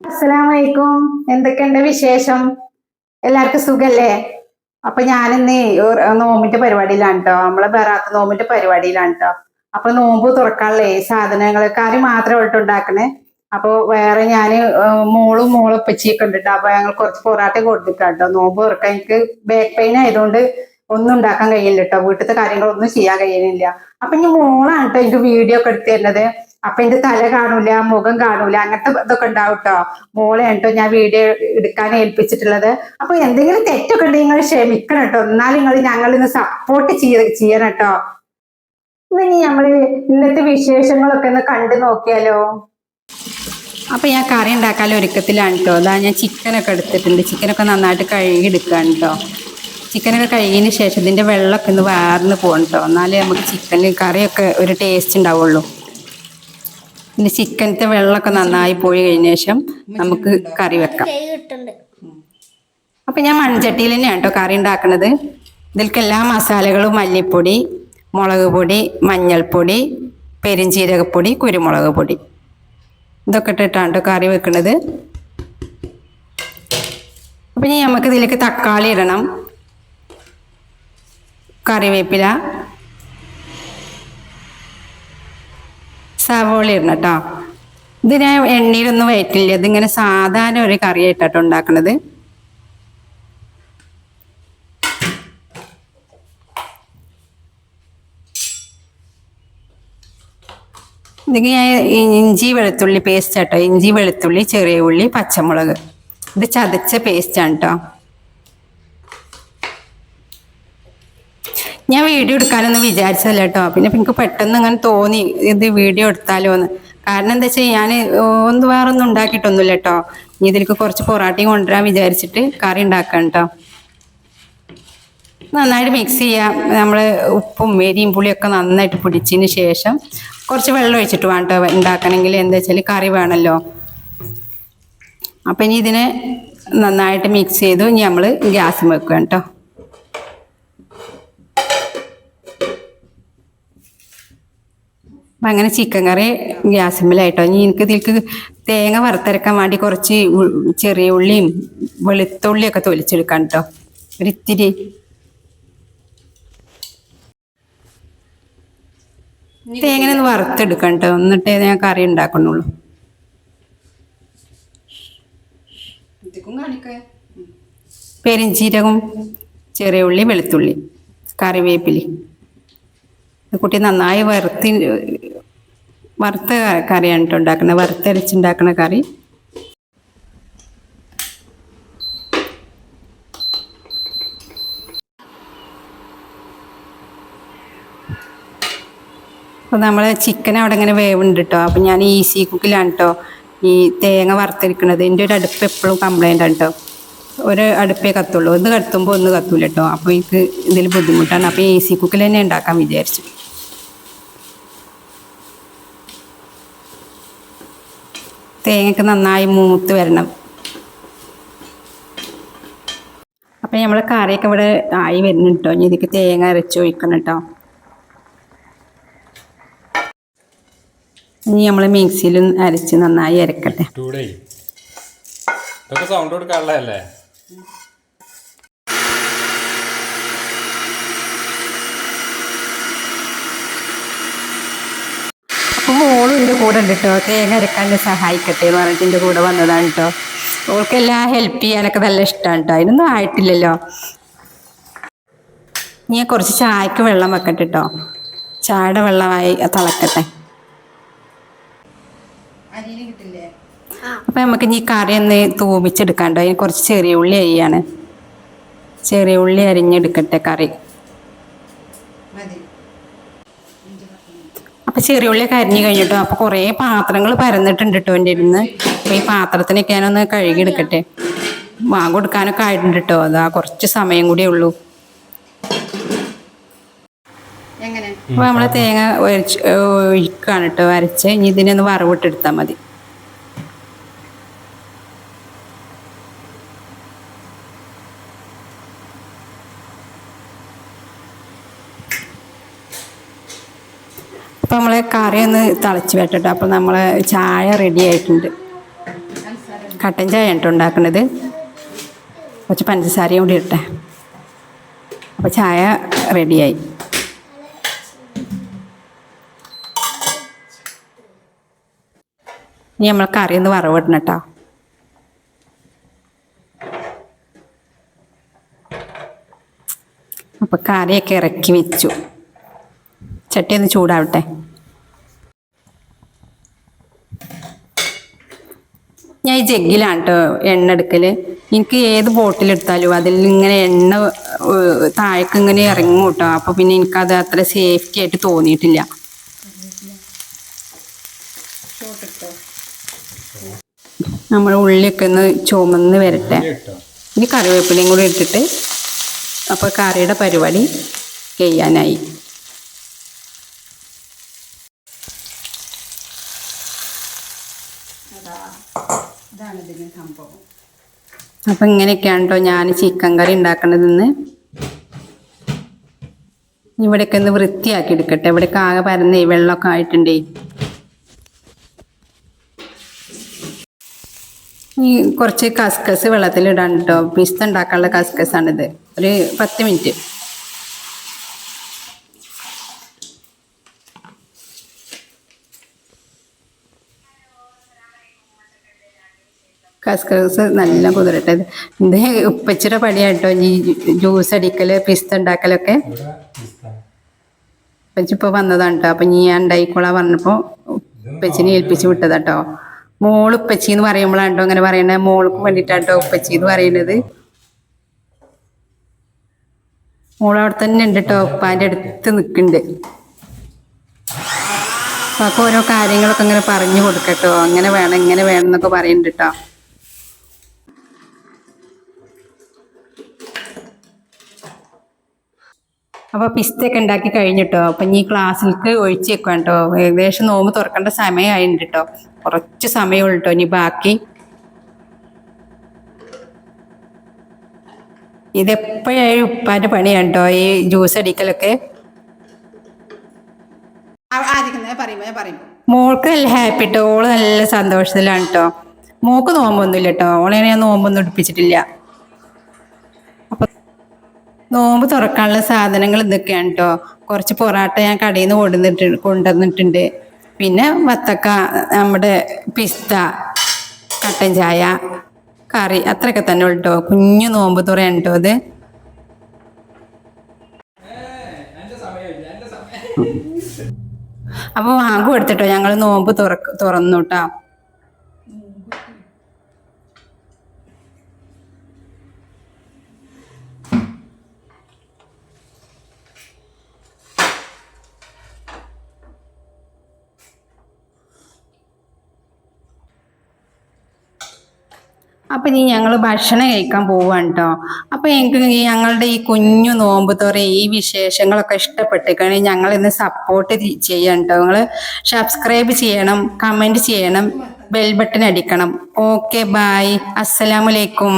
അസ്സലാമലൈക്കും. എന്തൊക്കെയുണ്ട് വിശേഷം? എല്ലാവർക്കും സുഖല്ലേ? അപ്പൊ ഞാനിന്ന് നോമ്പിന്റെ പരിപാടിയിലാണ് കേട്ടോ. നമ്മളെ ബറാത്ത് നോമ്പിന്റെ പരിപാടിയിലാണ് കേട്ടോ. അപ്പൊ നോമ്പ് തുറക്കാനുള്ള സാധനങ്ങൾ കറി മാത്രമേ ഉള്ളൂ ഉണ്ടാക്കണേ. അപ്പൊ വേറെ ഞാന് മോളും ഉപ്പച്ചിയൊക്കെ ഉണ്ട് കേട്ടോ. അപ്പൊ ഞങ്ങൾ കുറച്ച് പൊറാട്ട കൊടുത്തിട്ടാട്ടോ നോമ്പ് തുറക്കാൻ. എനിക്ക് ബാക്ക് പെയിൻ ആയതുകൊണ്ട് ഒന്നും ഉണ്ടാക്കാൻ കഴിയില്ല കേട്ടോ. വീട്ടിലത്തെ കാര്യങ്ങളൊന്നും ചെയ്യാൻ കഴിയുന്നില്ല. അപ്പൊ ഇനി മോളാണ് കേട്ടോ എനിക്ക് വീഡിയോ ഒക്കെ എടുത്തു തരുന്നത്. അപ്പൊ എന്റെ തല കാണൂല, മുഖം കാണൂല, അങ്ങനത്തെ ഇതൊക്കെ ഉണ്ടാവും കേട്ടോ. മോളെ കേട്ടോ ഞാൻ വീഡിയോ എടുക്കാൻ ഏൽപ്പിച്ചിട്ടുള്ളത്. അപ്പൊ എന്തെങ്കിലും തെറ്റൊക്കെ ഉണ്ടെങ്കിൽ നിങ്ങൾ ക്ഷമിക്കണം കേട്ടോ. എന്നാലും ഞങ്ങൾ ഇന്ന് സപ്പോർട്ട് ചെയ്യണം കേട്ടോ. ഇനി നമ്മള് ഇന്നത്തെ വിശേഷങ്ങളൊക്കെ ഒന്ന് കണ്ടു നോക്കിയാലോ. അപ്പൊ ഞാൻ കറി ഉണ്ടാക്കാൻ ഒരുക്കത്തിലാണ് കേട്ടോ. അതാ ഞാൻ ചിക്കനൊക്കെ എടുത്തിട്ടുണ്ട്. ചിക്കനൊക്കെ നന്നായിട്ട് കഴുകിയെടുക്കുകയാണ് കേട്ടോ. ചിക്കനൊക്കെ കഴുകിയതിന് ശേഷം ഇതിന്റെ വെള്ളമൊക്കെ ഒന്ന് വാർന്ന് പോകണം കേട്ടോ. എന്നാലേ നമുക്ക് ചിക്കന് കറിയൊക്കെ ഒരു ടേസ്റ്റ് ഉണ്ടാവുള്ളൂ. പിന്നെ ചിക്കനത്തെ വെള്ളമൊക്കെ നന്നായി പോയി കഴിഞ്ഞ ശേഷം നമുക്ക് കറി വെക്കാം. അപ്പം ഞാൻ മൺചട്ടിയിൽ തന്നെയാണ് കേട്ടോ കറി ഉണ്ടാക്കുന്നത്. ഇതിലേക്ക് എല്ലാ മസാലകളും മല്ലിപ്പൊടി, മുളക് പൊടി, മഞ്ഞൾപ്പൊടി, പെരിഞ്ചീരകപ്പൊടി, കുരുമുളക് പൊടി ഇതൊക്കെ ഇട്ടിട്ടാണ് കേട്ടോ കറി വെക്കുന്നത്. അപ്പം ഇനി നമുക്ക് ഇതിലേക്ക് തക്കാളി ഇടണം, കറിവേപ്പില, സവോള ഇടണം കേട്ടോ. ഇത് ഞാൻ എണ്ണയിലൊന്നും വയറ്റില്ല. ഇതിങ്ങനെ സാധാരണ ഒരു കറിയായിട്ടോ ഉണ്ടാക്കണത്. ഇതിന് ഞാൻ ഇഞ്ചി വെളുത്തുള്ളി പേസ്റ്റ് ആട്ടോ. ഇഞ്ചി വെളുത്തുള്ളി ചെറിയ ഉള്ളി പച്ചമുളക് ഇത് ചതച്ച പേസ്റ്റാണ് കേട്ടോ. ഞാൻ വീഡിയോ എടുക്കാനൊന്നും വിചാരിച്ചതല്ല കേട്ടോ. പിന്നെ എനിക്ക് പെട്ടെന്ന് ഇങ്ങനെ തോന്നി ഇത് വീഡിയോ എടുത്താലോ എന്ന്. കാരണം എന്താ വെച്ചാൽ ഞാൻ വേറൊന്നും ഉണ്ടാക്കിയിട്ടൊന്നുമില്ല കേട്ടോ. ഇനി ഇതിലേക്ക് കുറച്ച് പൊറാട്ടയും കൊണ്ടുവരാൻ വിചാരിച്ചിട്ട് കറി ഉണ്ടാക്കാം കേട്ടോ. നന്നായിട്ട് മിക്സ് ചെയ്യാം. നമ്മൾ ഉപ്പും എരിയും പുളിയൊക്കെ നന്നായിട്ട് പിടിച്ചതിന് ശേഷം കുറച്ച് വെള്ളം ഒഴിച്ചിട്ട് വേണം കേട്ടോ ഉണ്ടാക്കണമെങ്കിൽ. എന്താ വെച്ചാൽ കറി വേണമല്ലോ. അപ്പം ഇനി ഇതിനെ നന്നായിട്ട് മിക്സ് ചെയ്തു ഇനി നമ്മൾ ഗ്യാസ് വെക്കുക കേട്ടോ. അപ്പം അങ്ങനെ ചിക്കൻ കറി ഗ്യാസിന്മേലായിട്ടോ. ഇനി എനിക്ക് ഇതിലേക്ക് തേങ്ങ വറുത്തരക്കാൻ വേണ്ടി കുറച്ച് ചെറിയ ഉള്ളിയും വെളുത്തുള്ളിയൊക്കെ തൊലിച്ചെടുക്കാം കേട്ടോ. ഒരിത്തിരി തേങ്ങ ഒന്ന് വറുത്തെടുക്കാം കേട്ടോ. എന്നിട്ടേ ഞാൻ കറി ഉണ്ടാക്കണുള്ളൂ. പെരിഞ്ചീരകം, ചെറിയ ഉള്ളി, വെളുത്തുള്ളി, കറിവേപ്പിലി കുട്ടി നന്നായി വറുത്ത കറിയാണ് കേട്ടോ ഉണ്ടാക്കുന്നത്. വറുത്തരച്ചുണ്ടാക്കുന്ന കറി. അപ്പോൾ നമ്മൾ ചിക്കൻ അവിടെ ഇങ്ങനെ വേവുണ്ട് കേട്ടോ. അപ്പം ഞാൻ ഈസി കുക്കിലാണ് കേട്ടോ ഈ തേങ്ങ വറുത്തിരിക്കുന്നത്. എൻ്റെ ഒരു അടുപ്പ് എപ്പോഴും കംപ്ലൈൻ്റ് ആണ് കേട്ടോ. ഒരു അടുപ്പേ കത്തുള്ളൂ. ഒന്ന് കത്തുമ്പോൾ ഒന്ന് കത്തൂല കേട്ടോ. അപ്പോൾ എനിക്ക് ഇതിൽ ബുദ്ധിമുട്ടാണ്. അപ്പോൾ ഈസി കുക്കിൽ തന്നെ ഉണ്ടാക്കാൻ വിചാരിച്ചു. തേങ്ങയൊക്കെ നന്നായി മൂത്ത് വരണം. അപ്പം നമ്മൾ കറിയൊക്കെ ഇവിടെ ആയി വരുന്നുണ്ട് കേട്ടോ. ഇനി ഇതിലേക്ക് തേങ്ങ അരച്ച് ഒഴിക്കണം കേട്ടോ. ഇനി നമ്മൾ മിക്സിയിൽ അരച്ച് നന്നായി അരക്കട്ടെ. സൗണ്ട് കൊടുക്കാനുള്ളതല്ലേ? അപ്പോൾ മോളും എൻ്റെ കൂടെ ഉണ്ട് കേട്ടോ. തേങ്ങ അരക്കാൻ സഹായിക്കട്ടെ എന്ന് പറഞ്ഞിട്ട് എൻ്റെ കൂടെ വന്നതാണ് കേട്ടോ. ഓൾക്കെല്ലാം ഹെൽപ്പ് ചെയ്യാനൊക്കെ നല്ല ഇഷ്ടമാണ് കേട്ടോ. അതിനൊന്നും ആയിട്ടില്ലല്ലോ. ഞാൻ കുറച്ച് ചായക്ക് വെള്ളം വെക്കട്ടെ കേട്ടോ. ചായയുടെ വെള്ളമായി തിളക്കട്ടെ. അപ്പം നമുക്ക് ഇനി കറി ഒന്ന് തൂമിച്ചെടുക്കാണ്ടോ. അതിന് കുറച്ച് ചെറിയ ഉള്ളി അരിയാണ്. ചെറിയ ഉള്ളി അരിഞ്ഞെടുക്കട്ടെ കറി. അപ്പം ചെറിയ ഉള്ളിയൊക്കെ അരിഞ്ഞ് കഴിഞ്ഞിട്ടോ. അപ്പോൾ കുറേ പാത്രങ്ങൾ പരന്നിട്ടുണ്ട് കേട്ടോ എൻ്റെ ഇരുന്ന്. അപ്പോൾ ഈ പാത്രത്തിനൊക്കെ ഞാനൊന്ന് കഴുകിയെടുക്കട്ടെ. വാങ്ങ കൊടുക്കാനൊക്കെ ആയിട്ടുണ്ട് കേട്ടോ. അതാ കുറച്ച് സമയം കൂടിയേ ഉള്ളൂ. അപ്പോൾ നമ്മൾ തേങ്ങ ഒഴിക്കുകയാണ് കേട്ടോ അരച്ച്. ഇനി ഇതിനൊന്ന് വറവിട്ടെടുത്താൽ മതി. അപ്പോൾ നമ്മൾ കറി ഒന്ന് തിളച്ച് വരട്ടെ. അപ്പോൾ നമ്മൾ ചായ റെഡി ആയിട്ടുണ്ട്. കട്ടൻ ചായ കേട്ടോ ഉണ്ടാക്കുന്നത്. കുറച്ച് പഞ്ചസാരയും കൂടി ഇട്ടെ. അപ്പോൾ ചായ റെഡിയായി. ഇനി നമ്മൾ കറി ഒന്ന് വറവിടണം കേട്ടോ. അപ്പോൾ കറിയൊക്കെ ഇറക്കി വെച്ചു. ചട്ടി ഒന്ന് ചൂടാവട്ടെ. ഞാൻ ഈ ജഗ്ഗിലാണ് കേട്ടോ എണ്ണ എടുക്കൽ. എനിക്ക് ഏത് ബോട്ടിലെടുത്താലും അതിൽ ഇങ്ങനെ എണ്ണ താഴേക്ക് ഇങ്ങനെ ഇറങ്ങും കേട്ടോ. അപ്പോൾ പിന്നെ എനിക്കത് അത്ര സേഫ്റ്റി ആയിട്ട് തോന്നിയിട്ടില്ല. നമ്മൾ ഉള്ളിയൊക്കെ ഒന്ന് ചുമന്ന് വരട്ടെ. ഇനി കറിവേപ്പിലയും കൂടി ഇട്ടിട്ട് അപ്പോൾ കറിയുടെ പരിപാടി ചെയ്യാനായി. ഇതാണ് ഇതിന് സംഭവം. അപ്പം ഇങ്ങനെയൊക്കെയാണ് കേട്ടോ ഞാൻ ചിക്കൻ കറി ഉണ്ടാക്കണതെന്ന്. ഇവിടെയൊക്കെ ഒന്ന് വൃത്തിയാക്കി എടുക്കട്ടെ. ഇവിടെയൊക്കെ ആകെ പരന്നേ വെള്ളമൊക്കെ ആയിട്ടുണ്ടേ. ഈ കുറച്ച് കസ്കസ് വെള്ളത്തിലിടാൻ കേട്ടോ. പിസ്ത ഉണ്ടാക്കാനുള്ള കസ്കസാണിത്. ഒരു 10 മിനിറ്റ്. കസ്കസ് നല്ല കുതിരട്ടെ. ഇത് ഉപ്പച്ചിയുടെ പണിയാട്ടോ ഈ ജ്യൂസ് അടിക്കൽ പിസ്ത ഉണ്ടാക്കലൊക്കെ. ഉപ്പച്ചി ഇപ്പോൾ വന്നതാണ് കേട്ടോ. അപ്പം ഞാൻ ഉണ്ടായിക്കോളാൻ പറഞ്ഞപ്പോൾ ഉപ്പച്ചിനെ ഏൽപ്പിച്ച് വിട്ടതാട്ടോ. മോള് ഉപ്പച്ചി എന്ന് പറയുമ്പോഴാണ്ടോ അങ്ങനെ പറയണത്. മോൾക്ക് വേണ്ടിയിട്ടാട്ടോ ഉപ്പച്ചി എന്ന് പറയുന്നത്. മോളവിടെ തന്നെ ഉണ്ട് കേട്ടോ. ഉപ്പാൻ്റെ അടുത്ത് നിൽക്കുന്നുണ്ട്. അപ്പോൾ ഓരോ കാര്യങ്ങളൊക്കെ ഇങ്ങനെ പറഞ്ഞു കൊടുക്കട്ടോ. അങ്ങനെ വേണം ഇങ്ങനെ വേണം എന്നൊക്കെ പറയുന്നുണ്ട് കേട്ടോ. അപ്പോൾ പിസ്തയൊക്കെ ഉണ്ടാക്കി കഴിഞ്ഞിട്ടോ. അപ്പം ഈ ക്ലാസ്സിലേക്ക് ഒഴിച്ച് വെക്കാം കേട്ടോ. ഏകദേശം നോമ്പ് തുറക്കേണ്ട സമയമായിട്ടുണ്ട് കേട്ടോ. കുറച്ച് സമയമുള്ളൂ കേട്ടോ ഇനി ബാക്കി. ഇതെപ്പോഴായാലും ഉപ്പാൻ്റെ പണിയാണ് കേട്ടോ ഈ ജ്യൂസ് അടിക്കലൊക്കെ. മോൾക്ക് നല്ല ഹാപ്പി കേട്ടോ. ഓള് നല്ല സന്തോഷത്തിലാണ് കേട്ടോ. മോൾക്ക് നോമ്പൊന്നുമില്ല കേട്ടോ. ഓളെ ഞാൻ നോമ്പൊന്നും എടുപ്പിച്ചിട്ടില്ല. നോമ്പ് തുറക്കാനുള്ള സാധനങ്ങൾ ഇതൊക്കെയാണ് കേട്ടോ. കുറച്ച് പൊറാട്ട ഞാൻ കടയിൽ നിന്ന് കൊണ്ടുവന്നിട്ടുണ്ട്. പിന്നെ വത്തക്ക, നമ്മുടെ പിസ്ത, കട്ടൻ ചായ, കറി, അത്രയൊക്കെ തന്നെ ഉള്ളു കേട്ടോ. കുഞ്ഞു നോമ്പ് തുറയാണ് കേട്ടോ ഇത്. അപ്പോൾ വാങ്ങും എടുത്തിട്ടോ ഞങ്ങൾ നോമ്പ് തുറന്നു കേട്ടോ. അപ്പം ഇനി ഞങ്ങൾ ഭക്ഷണം കഴിക്കാൻ പോവാണ് കേട്ടോ. അപ്പം എനിക്ക് ഞങ്ങളുടെ ഈ കുഞ്ഞു നോമ്പ് തുറ ഈ വിശേഷങ്ങളൊക്കെ ഇഷ്ടപ്പെട്ടേക്കാണെങ്കിൽ ഞങ്ങൾ ഇന്ന് സപ്പോർട്ട് ചെയ്യാൻ കേട്ടോ. നിങ്ങൾ സബ്സ്ക്രൈബ് ചെയ്യണം, കമൻറ്റ് ചെയ്യണം, ബെൽ ബട്ടൺ അടിക്കണം. ഓക്കെ, ബായ്, അസ്സലാമു അലൈക്കും.